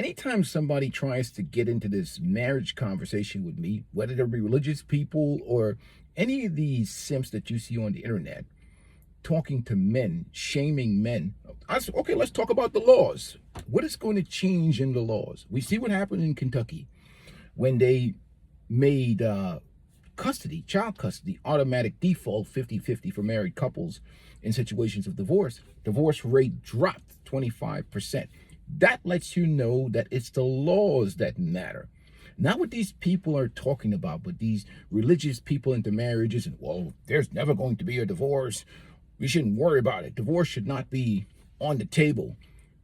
anytime somebody tries to get into this marriage conversation with me, whether they be religious people or any of these simps that you see on the internet, talking to men, shaming men, I said, okay, let's talk about the laws. What is going to change in the laws? We see what happened in Kentucky when they made child custody, automatic default 50-50 for married couples in situations of divorce. Divorce rate dropped 25%. That lets you know that it's the laws that matter. Not what these people are talking about, but these religious people into marriages and, well, there's never going to be a divorce. We shouldn't worry about it. Divorce should not be on the table.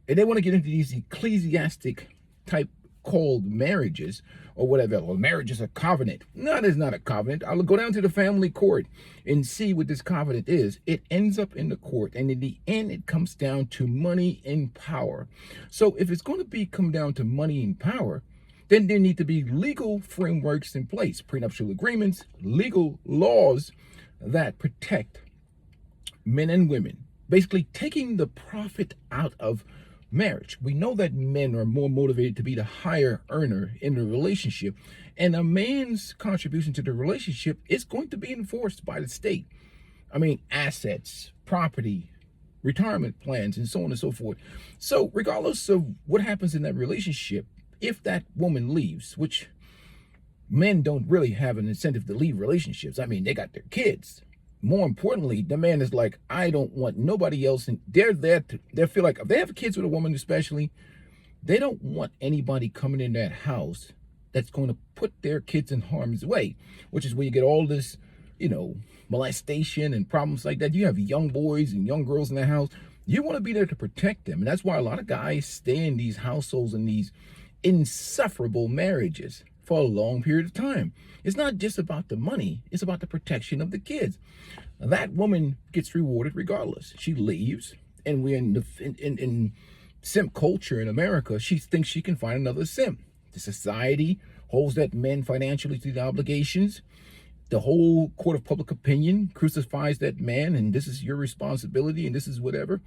And they want to get into these ecclesiastic type called marriages or whatever. Well, marriage is a covenant. No, it is not a covenant. I'll go down to the family court and see what this covenant is. It ends up in the court, and in the end, it comes down to money and power. So if it's going to come down to money and power, then there need to be legal frameworks in place, prenuptial agreements, legal laws that protect men and women, basically taking the profit out of marriage. We know that men are more motivated to be the higher earner in the relationship, and a man's contribution to the relationship is going to be enforced by the state. I mean, assets, property, retirement plans, and so on and so forth. So regardless of what happens in that relationship, if that woman leaves, which men don't really have an incentive to leave relationships. I mean, they got their kids. More importantly, the man is like, I don't want nobody else. And they're there to, they feel like if they have kids with a woman, especially, they don't want anybody coming in that house that's going to put their kids in harm's way, which is where you get all this, molestation and problems like that. You have young boys and young girls in that house. You want to be there to protect them. And that's why a lot of guys stay in these households and these insufferable marriages for a long period of time. It's not just about the money, it's about the protection of the kids. That woman gets rewarded regardless. She leaves, and we're in simp culture in America. She thinks she can find another simp. The society holds that men financially to the obligations. The whole court of public opinion crucifies that man, and this is your responsibility, and this is whatever.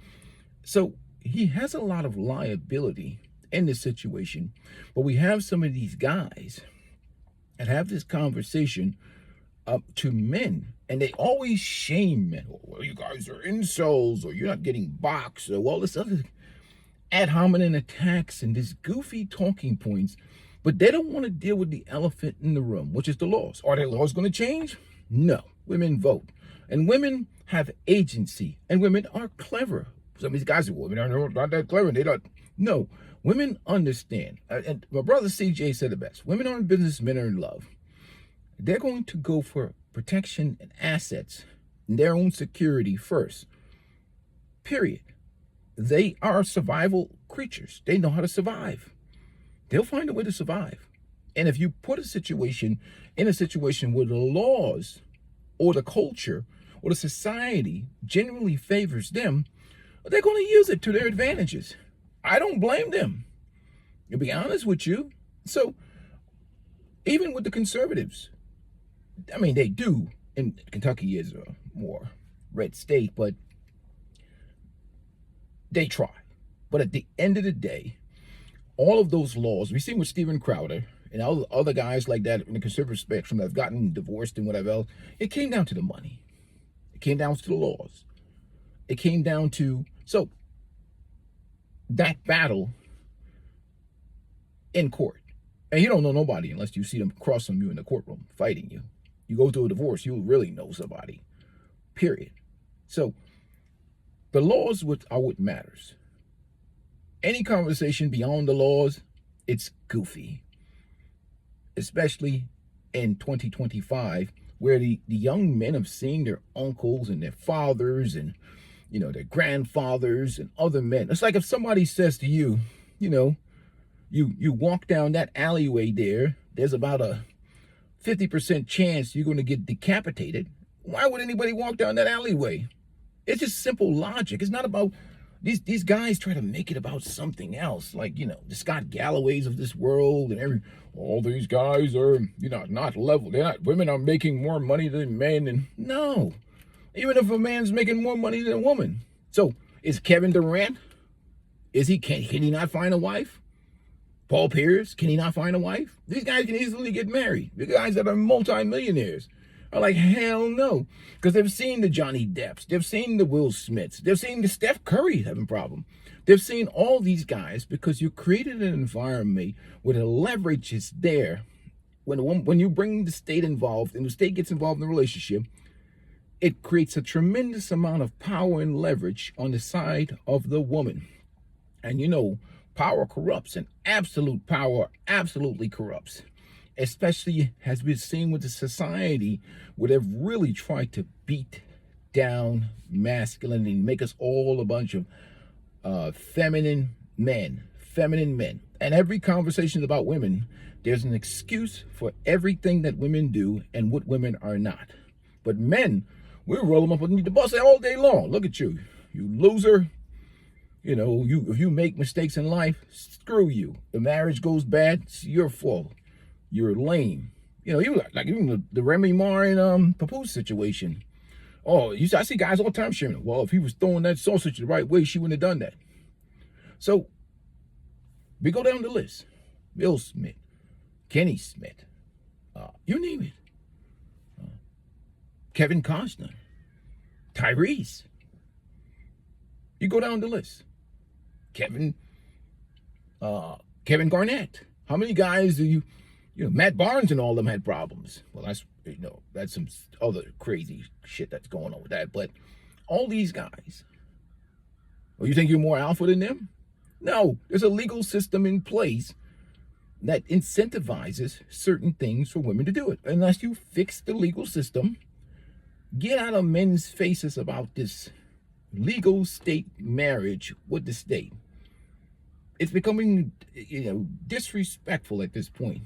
So he has a lot of liability in this situation, but we have some of these guys that have this conversation up to men, and they always shame men. Well, you guys are incels, or you're not getting boxed, or all this other ad hominem attacks and these goofy talking points, but they don't want to deal with the elephant in the room, which is the laws. Are the laws going to change? No. Women vote, and women have agency, and women are clever. Some of these guys say, well, women are not that clever. They don't. No. Women understand, and my brother CJ said it best. Women are in business, men are in love. They're going to go for protection and assets and their own security first, period. They are survival creatures. They know how to survive. They'll find a way to survive. And if you put a situation where the laws or the culture or the society generally favors them, they're going to use it to their advantages. I don't blame them, to be honest with you. So even with the conservatives, I mean, they do, and Kentucky is a more red state, but they try. But at the end of the day, all of those laws, we see with Steven Crowder and all the other guys like that in the conservative spectrum that have gotten divorced and whatever else, it came down to the money. It came down to the laws. It came down to, so that battle in court. And you don't know nobody unless you see them crossing you in the courtroom, fighting you. You go through a divorce, you'll really know somebody, period. So the laws are what matters. Any conversation beyond the laws, it's goofy. Especially in 2025, where the young men have seen their uncles and their fathers and their grandfathers and other men. It's like if somebody says to you, you walk down that alleyway there's about a 50% chance you're going to get decapitated. Why would anybody walk down that alleyway? It's just simple logic. It's not about, these guys try to make it about something else. Like, the Scott Galloways of this world and all these guys are, not level. Women are making more money than men. And no. Even if a man's making more money than a woman. So is Kevin Durant, can he not find a wife? Paul Pierce, can he not find a wife? These guys can easily get married. The guys that are multimillionaires are like, hell no. Because they've seen the Johnny Depps. They've seen the Will Smiths. They've seen the Steph Curry having a problem. They've seen all these guys because you created an environment where the leverage is there. When you bring the state involved and the state gets involved in the relationship, it creates a tremendous amount of power and leverage on the side of the woman. And you know, power corrupts, and absolute power absolutely corrupts. Especially as we've seen with the society where they've really tried to beat down masculinity, make us all a bunch of feminine men. And every conversation about women, there's an excuse for everything that women do and what women are not. But men, we roll them up underneath the bus all day long. Look at you, you loser. You know, if you make mistakes in life, screw you. The marriage goes bad, it's your fault. You're lame. You know, even the Remy Ma and Papoose situation. Oh, I see guys all the time sharing, well, if he was throwing that sausage the right way, she wouldn't have done that. So we go down the list. Will Smith, Kenny Smith, you name it. Kevin Costner, Tyrese. You go down the list. Kevin Garnett. How many guys do you know, Matt Barnes and all them had problems. Well, that's some other crazy shit that's going on with that. But all these guys, oh, you think you're more alpha than them? No, there's a legal system in place that incentivizes certain things for women to do it. Unless you fix the legal system, get out of men's faces about this legal state marriage with the state. It's becoming, disrespectful at this point,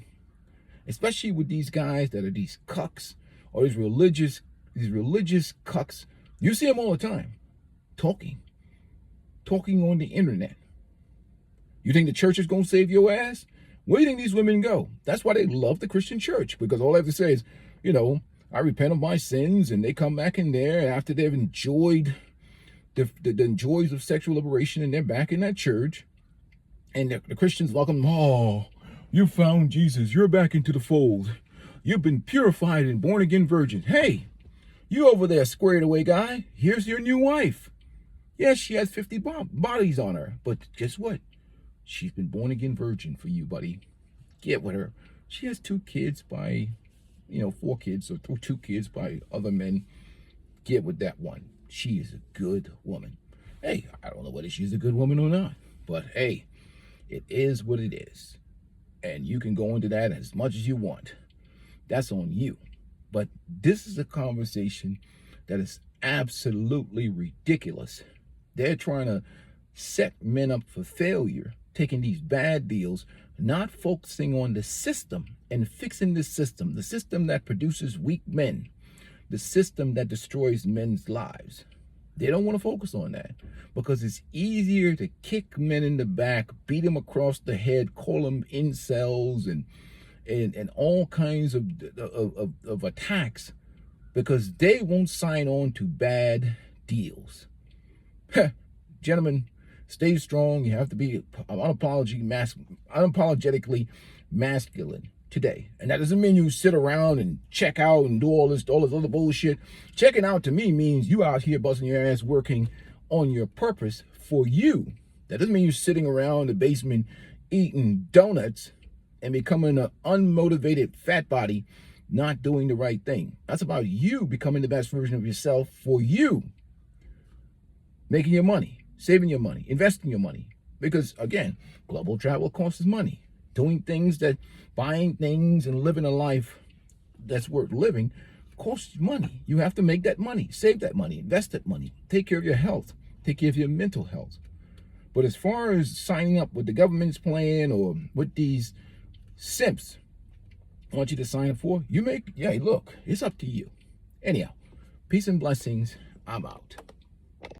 especially with these guys that are these cucks or these religious cucks. You see them all the time, talking on the internet. You think the church is going to save your ass? Where do you think these women go? That's why they love the Christian church, because all they have to say is, I repent of my sins, and they come back in there after they've enjoyed the joys of sexual liberation, and they're back in that church, and the Christians welcome them. Oh, you found Jesus. You're back into the fold. You've been purified and born again virgin. Hey, you over there squared away guy. Here's your new wife. Yes, she has 50 bodies on her, but guess what? She's been born again virgin for you, buddy. Get with her. She has 2 kids by, 4 kids or 2 kids by other men. Get with that one. She is a good woman. Hey, I don't know whether she's a good woman or not, but hey, it is what it is. And you can go into that as much as you want. That's on you. But this is a conversation that is absolutely ridiculous. They're trying to set men up for failure, taking these bad deals, not focusing on the system and fixing the system that produces weak men, the system that destroys men's lives. They don't want to focus on that because it's easier to kick men in the back, beat them across the head, call them incels and all kinds of attacks, because they won't sign on to bad deals. Gentlemen, stay strong. You have to be unapologetically masculine today. And that doesn't mean you sit around and check out and do all this other bullshit. Checking out to me means you out here busting your ass working on your purpose for you. That doesn't mean you're sitting around in the basement eating donuts and becoming an unmotivated fat body, not doing the right thing. That's about you becoming the best version of yourself for you. Making your money, saving your money, investing your money. Because again, global travel costs money. Doing things buying things and living a life that's worth living costs money. You have to make that money, save that money, invest that money, take care of your health, take care of your mental health. But as far as signing up with the government's plan or with these simps I want you to sign up for, look, it's up to you. Anyhow, peace and blessings. I'm out.